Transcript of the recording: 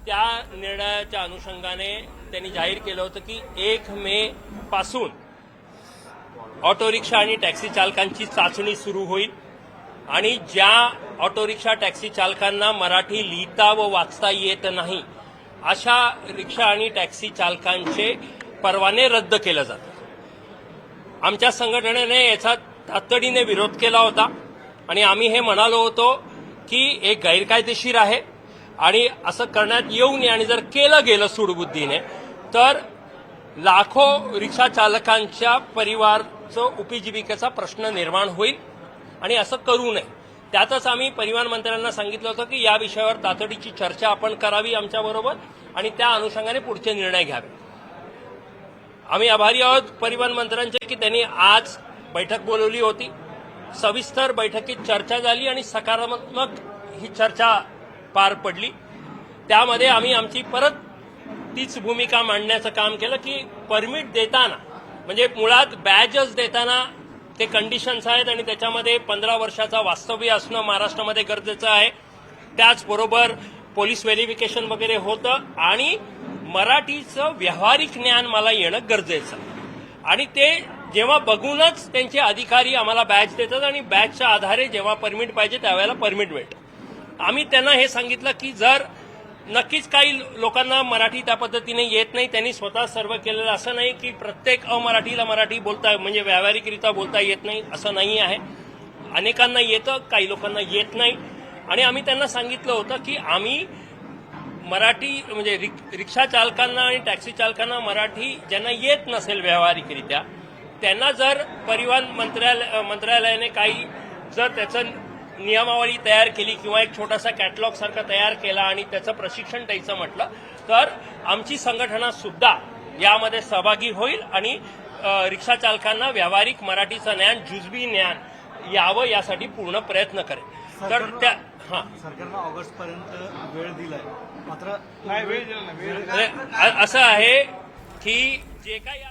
त्या निर्णयाच्या अनुषंगाने त्यांनी जाहीर केलं होतं की 1 मे पासून ऑटो रिक्षा आणि टॅक्सी चालकांची चाचणी सुरू होईल आणि ज्या ऑटो रिक्षा टॅक्सी चालकांना मराठी लिहिता व वाचता येत नाही अशा रिक्षा आणि टॅक्सी चालकांचे परवाने रद्द केले जातात। आमच्या संघटनेने याचा तातडीने विरोध केला होता आणि आम्ही हे म्हणालो होतो की हे गैरकायदेशीर आहे आणि असं करण्यात येऊ नये आणि जर केलं गेलं सूडबुद्धीने तर लाखो रिक्षा चालकांच्या परिवाराचं उपजीविकेचा प्रश्न निर्माण होईल आणि असं करू नये। त्यातच आम्ही परिवहन मंत्र्यांना सांगितलं होतं की या विषयावर तातडीची चर्चा आपण करावी आमच्याबरोबर आणि त्या अनुषंगाने पुढचे निर्णय घ्यावे। आम्ही आभारी आहोत परिवहन मंत्र्यांचे की त्यांनी आज बैठक बोलवली होती। सविस्तर बैठकीत चर्चा झाली आणि सकारात्मक ही चर्चा पार पडली। त्यामध्ये आम्ही आमची परत तीच भूमिका मांडण्याचं काम केलं की परमिट देताना म्हणजे मुळात बॅजच देताना ते कंडिशन्स आहेत आणि त्याच्यामध्ये 15 वर्षाचा वास्तव्य असणं महाराष्ट्रामध्ये गरजेचं आहे। त्याचबरोबर पोलीस व्हेरिफिकेशन वगैरे होतं आणि मराठीचं व्यावहारिक ज्ञान मला येणं गरजेचं आहे आणि ते जेव्हा बघूनच त्यांचे अधिकारी आम्हाला बॅच देतात आणि बॅचच्या आधारे जेव्हा परमिट पाहिजे त्यावेळेला परमिट मिळतं। आम्ही त्यांना हे सांगितलं की जर नक्कीच काही लोकांना मराठी त्या पद्धतीने येत नाही, त्यांनी स्वतः सर्व केलेलं असं नाही की प्रत्येक अमराठीला मराठी बोलता म्हणजे व्यावहारिकरित्या बोलता येत नाही असं नाही आहे। अनेकांना येतं, काही लोकांना येत नाही आणि आम्ही त्यांना सांगितलं होतं की आम्ही मराठी म्हणजे रिक्षा चालकांना आणि टॅक्सी चालकांना मराठी ज्यांना येत नसेल व्यावहारिकरित्या त्यांना जर परिवहन मंत्रालयाने काही जर त्याचं नियमावली तयार केली किंवा एक छोटासा कॅटलॉग सारखा तयार केला आणि त्याचं प्रशिक्षण द्यायचं म्हटलं तर आमची संघटना सुद्धा यामध्ये सहभागी होईल आणि रिक्षा चालकांना व्यावहारिक मराठीचं ज्ञान जुजबी ज्ञान यावं यासाठी पूर्ण प्रयत्न करेल। तर त्या सरकारनं ऑगस्ट पर्यंत वेळ दिलाय मात्र नाही वेळ दिला नाही असं आहे की जे काही